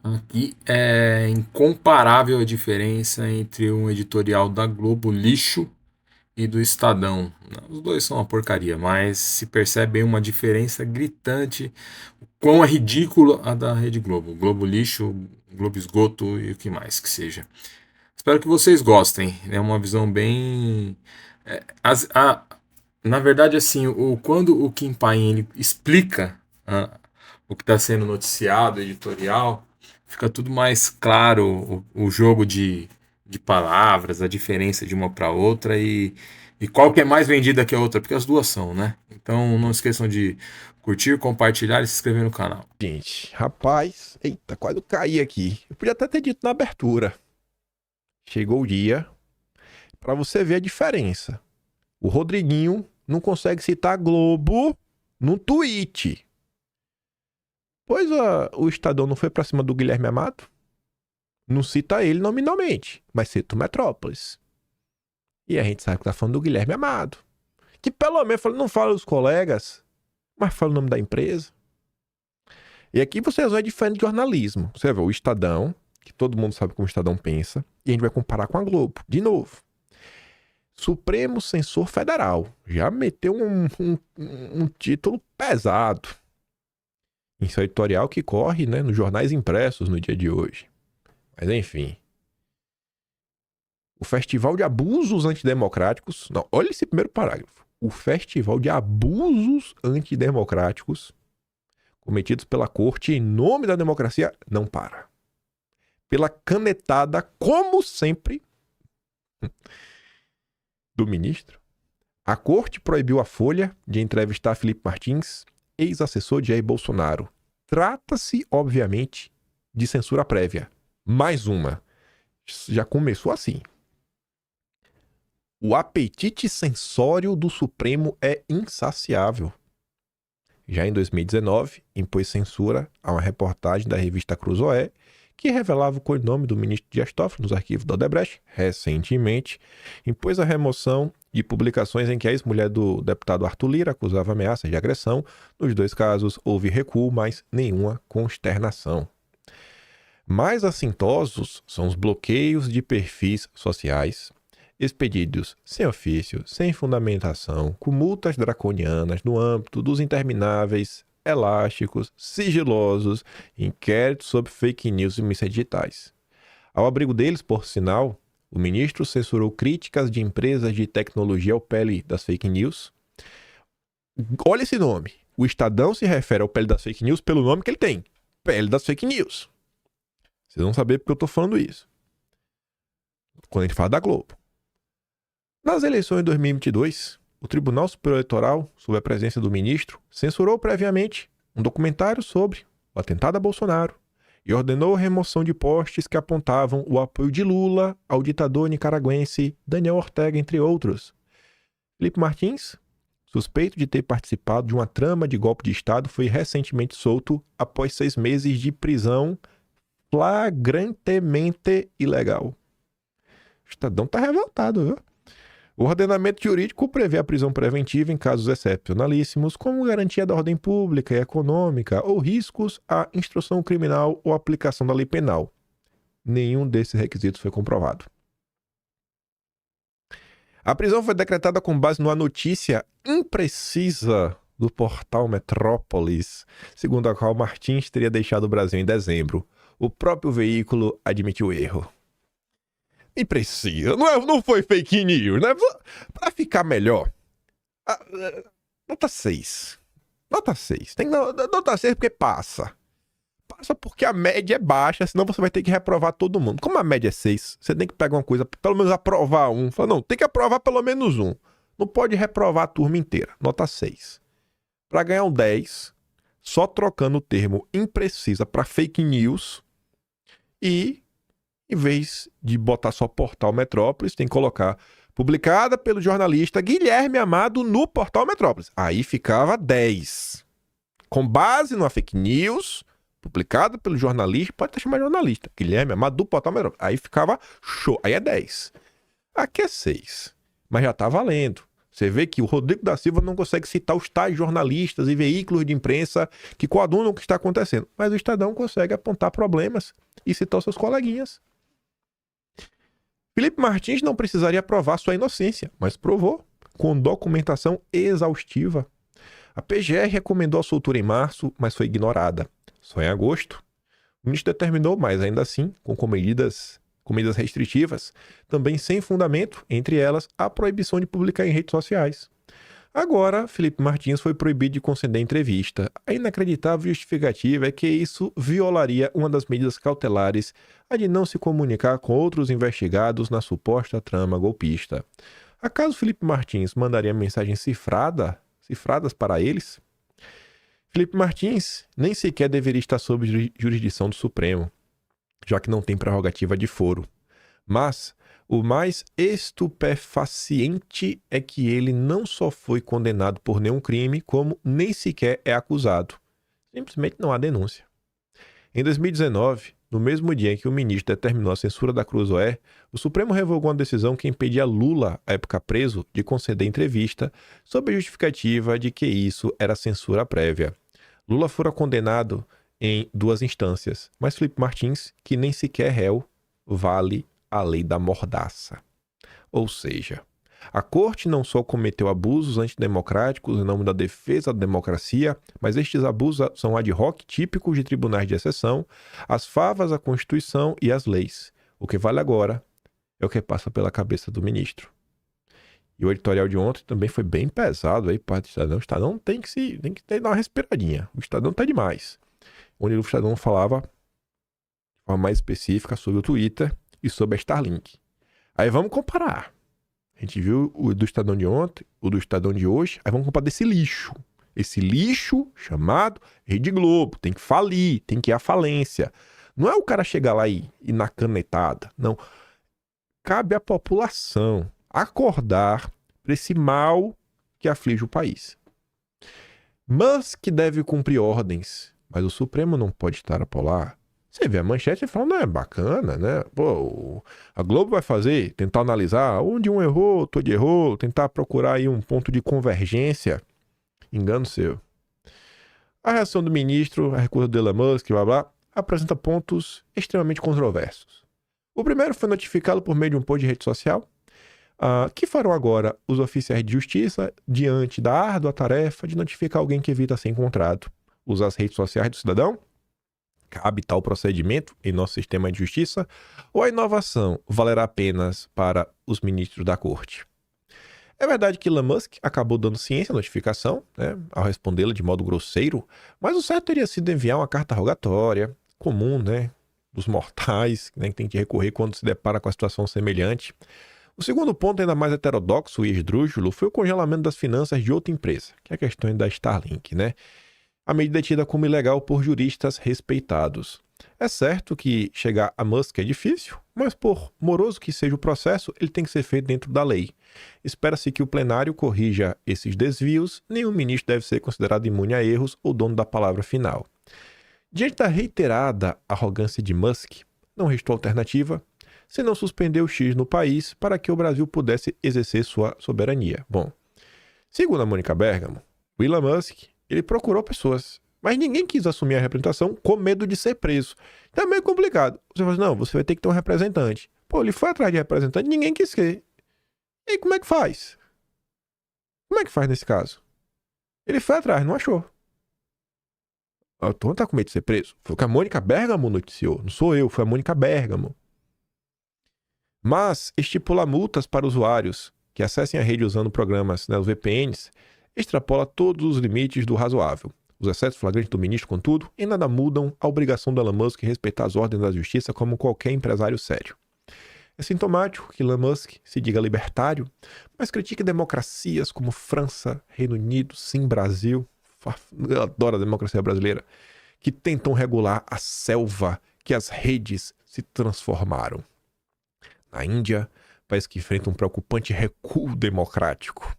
Aqui é incomparável a diferença entre um editorial da Globo lixo e do Estadão. Os dois são uma porcaria, mas se percebe aí uma diferença gritante. O quão é ridículo a da Rede Globo. Globo lixo, Globo esgoto e o que mais que seja. Espero que vocês gostem. É uma visão bem. é, as- a- Na verdade, assim, quando o Kim Paim ele explica o que está sendo noticiado, editorial, fica tudo mais claro o jogo de palavras, a diferença de uma para outra e qual que é mais vendida que a outra, porque as duas são, né? Então não esqueçam de curtir, compartilhar e se inscrever no canal. Gente, rapaz, eita, quase eu caí aqui. Eu podia até ter dito na abertura. Chegou o dia pra você ver a diferença. O Rodriguinho não consegue citar Globo no tweet. Pois o Estadão não foi pra cima do Guilherme Amado? Não cita ele nominalmente, mas cita o Metrópolis. E a gente sabe que tá falando do Guilherme Amado. Que pelo menos não fala dos colegas, mas fala o nome da empresa. E aqui você vê a diferença de jornalismo. Você vê o Estadão, que todo mundo sabe como o Estadão pensa, e a gente vai comparar com a Globo. De novo, Supremo Censor Federal já meteu um título pesado em seu editorial que corre, né, nos jornais impressos no dia de hoje. Mas enfim. O Festival de Abusos Antidemocráticos. Não, olha esse primeiro parágrafo. O Festival de Abusos Antidemocráticos cometidos pela corte em nome da democracia não para. Pela canetada, como sempre, do ministro, a corte proibiu a Folha de entrevistar Felipe Martins, ex-assessor de Jair Bolsonaro. Trata-se, obviamente, de censura prévia. Mais uma. Já começou assim. O apetite censório do Supremo é insaciável. Já em 2019, impôs censura a uma reportagem da revista Cruzoé que revelava o codinome do ministro Dias Toffoli nos arquivos da Odebrecht. Recentemente, impôs a remoção de publicações em que a ex-mulher do deputado Arthur Lira acusava ameaças de agressão. Nos dois casos, houve recuo, mas nenhuma consternação. Mais assintosos são os bloqueios de perfis sociais, expedidos sem ofício, sem fundamentação, com multas draconianas no âmbito dos intermináveis, elásticos, sigilosos, inquéritos sobre fake news e mídias digitais. Ao abrigo deles, por sinal, o ministro censurou críticas de empresas de tecnologia ao pele das fake news. Olha esse nome. O Estadão se refere ao pele das fake news pelo nome que ele tem. Pele das fake news. Vocês vão saber porque eu estou falando isso. Quando a gente fala da Globo. Nas eleições de 2022, o Tribunal Superior Eleitoral, sob a presença do ministro, censurou previamente um documentário sobre o atentado a Bolsonaro e ordenou a remoção de posts que apontavam o apoio de Lula ao ditador nicaragüense Daniel Ortega, entre outros. Felipe Martins, suspeito de ter participado de uma trama de golpe de Estado, foi recentemente solto após 6 meses de prisão flagrantemente ilegal. O Estadão tá revoltado, viu? O ordenamento jurídico prevê a prisão preventiva em casos excepcionalíssimos, como garantia da ordem pública e econômica ou riscos à instrução criminal ou aplicação da lei penal. Nenhum desses requisitos foi comprovado. A prisão foi decretada com base numa notícia imprecisa do portal Metrópolis, segundo a qual Martins teria deixado o Brasil em dezembro. O próprio veículo admitiu o erro. Imprecisa, não foi fake news, né? Pra ficar melhor, nota 6. Nota 6. Tem nota 6 porque passa. Passa porque a média é baixa, senão você vai ter que reprovar todo mundo. Como a média é 6, você tem que pegar uma coisa, pelo menos aprovar um. Fala, não, tem que aprovar pelo menos um. Não pode reprovar a turma inteira. Nota 6. Para ganhar um 10, só trocando o termo imprecisa para fake news e, em vez de botar só portal Metrópolis, tem que colocar publicada pelo jornalista Guilherme Amado no portal Metrópolis. Aí ficava 10. Com base numa fake news, publicada pelo jornalista, pode até chamar de jornalista, Guilherme Amado do portal Metrópolis. Aí ficava show. Aí é 10. Aqui é 6. Mas já tá valendo. Você vê que o Rodrigo da Silva não consegue citar os tais jornalistas e veículos de imprensa que coadunam o que está acontecendo. Mas o Estadão consegue apontar problemas e citar os seus coleguinhas. Felipe Martins não precisaria provar sua inocência, mas provou, com documentação exaustiva. A PGR recomendou a soltura em março, mas foi ignorada. Só em agosto, o ministro determinou, mas ainda assim, com medidas restritivas, também sem fundamento, entre elas a proibição de publicar em redes sociais. Agora, Felipe Martins foi proibido de conceder entrevista. A inacreditável justificativa é que isso violaria uma das medidas cautelares, a de não se comunicar com outros investigados na suposta trama golpista. Acaso Felipe Martins mandaria mensagens cifradas para eles? Felipe Martins nem sequer deveria estar sob jurisdição do Supremo, já que não tem prerrogativa de foro. Mas o mais estupefaciente é que ele não só foi condenado por nenhum crime, como nem sequer é acusado. Simplesmente não há denúncia. Em 2019, no mesmo dia em que o ministro determinou a censura da Cruzoé, o Supremo revogou uma decisão que impedia Lula, à época preso, de conceder entrevista, sob a justificativa de que isso era censura prévia. Lula fora condenado em 2 instâncias, mas Felipe Martins, que nem sequer é réu, vale a lei da mordaça. Ou seja, a corte não só cometeu abusos antidemocráticos em nome da defesa da democracia, mas estes abusos são ad hoc típicos de tribunais de exceção, as favas à Constituição e às leis. O que vale agora é o que passa pela cabeça do ministro. E o editorial de ontem também foi bem pesado aí para o Estadão. O Estadão tem que dar uma respiradinha. O Estadão tá demais. Onde o Estadão falava de forma mais específica sobre o Twitter e sobre a Starlink. Aí vamos comparar. A gente viu o do Estadão de ontem, o do Estadão de hoje, aí vamos comparar desse lixo. Esse lixo chamado Rede Globo. Tem que falir, tem que ir à falência. Não é o cara chegar lá e ir na canetada. Não. Cabe à população acordar para esse mal que aflige o país. Musk deve cumprir ordens, mas o Supremo não pode estar a polar. Você vê a manchete e fala, não é bacana, né? Pô, a Globo vai fazer, tentar analisar onde um errou, outro errou, tentar procurar aí um ponto de convergência. Engano seu. A reação do ministro, a recusa do Elon Musk, blá blá, apresenta pontos extremamente controversos. O primeiro foi notificá-lo por meio de um post de rede social. Que farão agora os oficiais de justiça diante da árdua tarefa de notificar alguém que evita ser encontrado? Usar as redes sociais do cidadão? Cabe tal procedimento em nosso sistema de justiça? Ou a inovação valerá apenas para os ministros da corte? É verdade que Elon Musk acabou dando ciência à notificação, né, ao respondê-la de modo grosseiro, mas o certo teria sido enviar uma carta rogatória, comum, né, dos mortais, né, que tem que recorrer quando se depara com a situação semelhante. O segundo ponto, ainda mais heterodoxo e esdrúxulo, foi o congelamento das finanças de outra empresa, que é a questão da Starlink, né? A medida é tida como ilegal por juristas respeitados. É certo que chegar a Musk é difícil, mas por moroso que seja o processo, ele tem que ser feito dentro da lei. Espera-se que o plenário corrija esses desvios, nenhum ministro deve ser considerado imune a erros ou dono da palavra final. Diante da reiterada arrogância de Musk, não restou alternativa senão suspender o X no país para que o Brasil pudesse exercer sua soberania. Bom, segundo a Mônica Bergamo, o Elon Musk, ele procurou pessoas, mas ninguém quis assumir a representação com medo de ser preso. Então é meio complicado. Você fala assim, não, você vai ter que ter um representante. Pô, ele foi atrás de representante, ninguém quis ter. E aí, como é que faz? Como é que faz nesse caso? Ele foi atrás, não achou. O Tom tá com medo de ser preso. Foi o que a Mônica Bergamo noticiou. Não sou eu, foi a Mônica Bergamo. Mas estipular multas para usuários que acessem a rede usando programas, né, os VPNs, extrapola todos os limites do razoável. Os excessos flagrantes do ministro, contudo, em nada mudam a obrigação do Elon Musk em respeitar as ordens da justiça como qualquer empresário sério. É sintomático que Elon Musk se diga libertário, mas critique democracias como França, Reino Unido, sim, Brasil, eu adoro a democracia brasileira, que tentam regular a selva que as redes se transformaram. Na Índia, país que enfrenta um preocupante recuo democrático.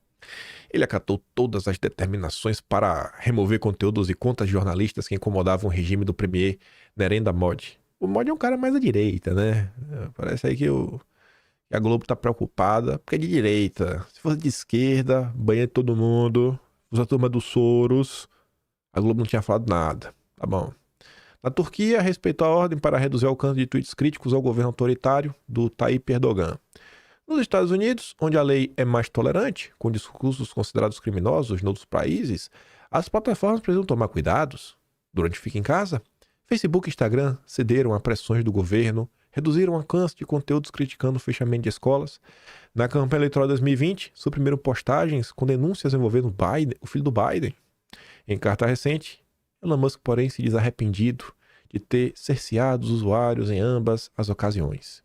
Ele acatou todas as determinações para remover conteúdos e contas jornalistas que incomodavam o regime do premier Narendra Modi. O Modi é um cara mais à direita, né? Parece aí que E a Globo tá preocupada, porque é de direita. Se fosse de esquerda, banha de todo mundo, usa a turma dos Soros, a Globo não tinha falado nada. Tá bom. Na Turquia, respeitou a ordem para reduzir o alcance de tweets críticos ao governo autoritário do Tayyip Erdogan. Nos Estados Unidos, onde a lei é mais tolerante, com discursos considerados criminosos em outros países, as plataformas precisam tomar cuidados. Durante Fica em Casa, Facebook e Instagram cederam a pressões do governo, reduziram o alcance de conteúdos criticando o fechamento de escolas. Na campanha eleitoral de 2020, suprimiram postagens com denúncias envolvendo o filho do Biden. Em carta recente, Elon Musk, porém, se diz arrependido de ter cerceado os usuários em ambas as ocasiões.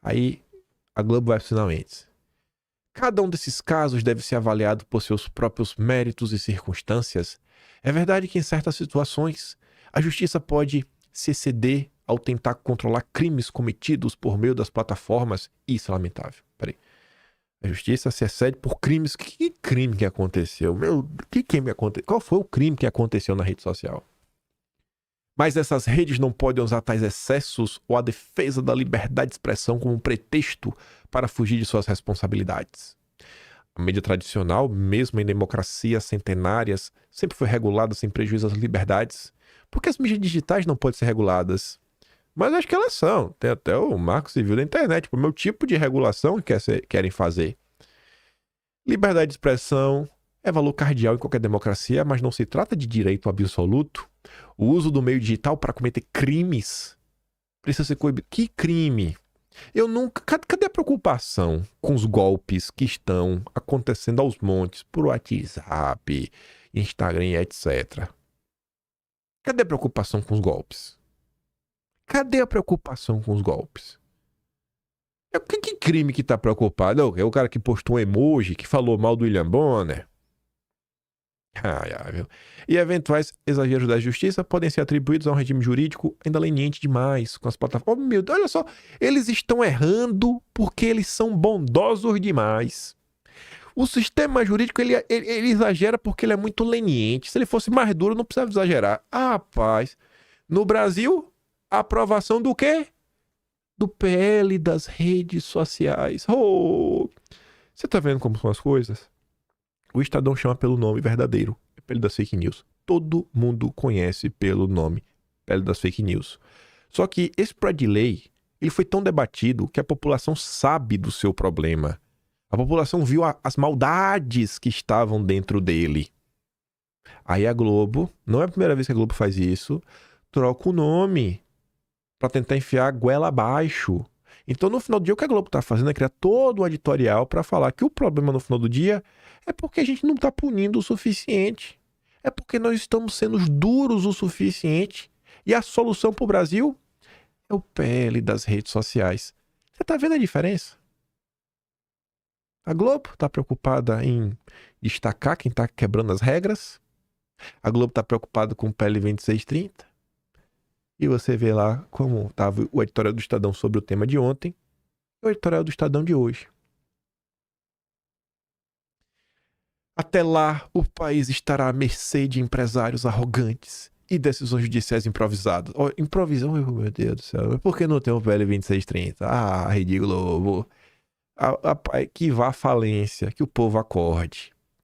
Aí, a Globo vai finalmente. Cada um desses casos deve ser avaliado por seus próprios méritos e circunstâncias. É verdade que em certas situações, a justiça pode se exceder ao tentar controlar crimes cometidos por meio das plataformas. Isso é lamentável. Peraí. A justiça se excede por crimes. Que crime que aconteceu? Qual foi o crime que aconteceu na rede social? Mas essas redes não podem usar tais excessos ou a defesa da liberdade de expressão como um pretexto para fugir de suas responsabilidades. A mídia tradicional, mesmo em democracias centenárias, sempre foi regulada sem prejuízo às liberdades. Por que as mídias digitais não podem ser reguladas? Mas acho que elas são. Tem até o Marco Civil da internet, o meu tipo de regulação que querem fazer. Liberdade de expressão é valor cardeal em qualquer democracia, mas não se trata de direito absoluto. O uso do meio digital para cometer crimes precisa ser coibido. Que crime? Eu nunca... Cadê a preocupação com os golpes que estão acontecendo aos montes por WhatsApp, Instagram, etc? Cadê a preocupação com os golpes? Cadê a preocupação com os golpes? Que crime que tá preocupado? É o cara que postou um emoji, que falou mal do William Bonner. Viu? E eventuais exageros da justiça podem ser atribuídos a um regime jurídico ainda leniente demais com as plataformas. Oh, meu Deus, olha só. Eles estão errando porque eles são bondosos demais. O sistema jurídico, ele exagera porque ele é muito leniente. Se ele fosse mais duro, não precisava exagerar. Rapaz, no Brasil, a aprovação do quê? Do PL das redes sociais. Oh! Você tá vendo como são as coisas? O Estadão chama pelo nome verdadeiro, PL das fake news. Todo mundo conhece pelo nome PL das fake news. Só que esse projeto de lei, ele foi tão debatido que a população sabe do seu problema. A população viu as maldades que estavam dentro dele. Aí a Globo, não é a primeira vez que a Globo faz isso, troca o nome para tentar enfiar a goela abaixo. Então, no final do dia, o que a Globo está fazendo é criar todo o editorial para falar que o problema no final do dia é porque a gente não está punindo o suficiente. É porque nós estamos sendo duros o suficiente. E a solução para o Brasil é o PL das redes sociais. Você está vendo a diferença? A Globo está preocupada em destacar quem está quebrando as regras. A Globo está preocupada com o PL 2630. E você vê lá como estava o editorial do Estadão sobre o tema de ontem e o editorial do Estadão de hoje. Até lá, o país estará à mercê de empresários arrogantes e decisões judiciais improvisadas. Oh, improvisão, meu Deus do céu. Por que não tem o PL 2630? Rede Globo. Que vá à falência, que o povo acorde.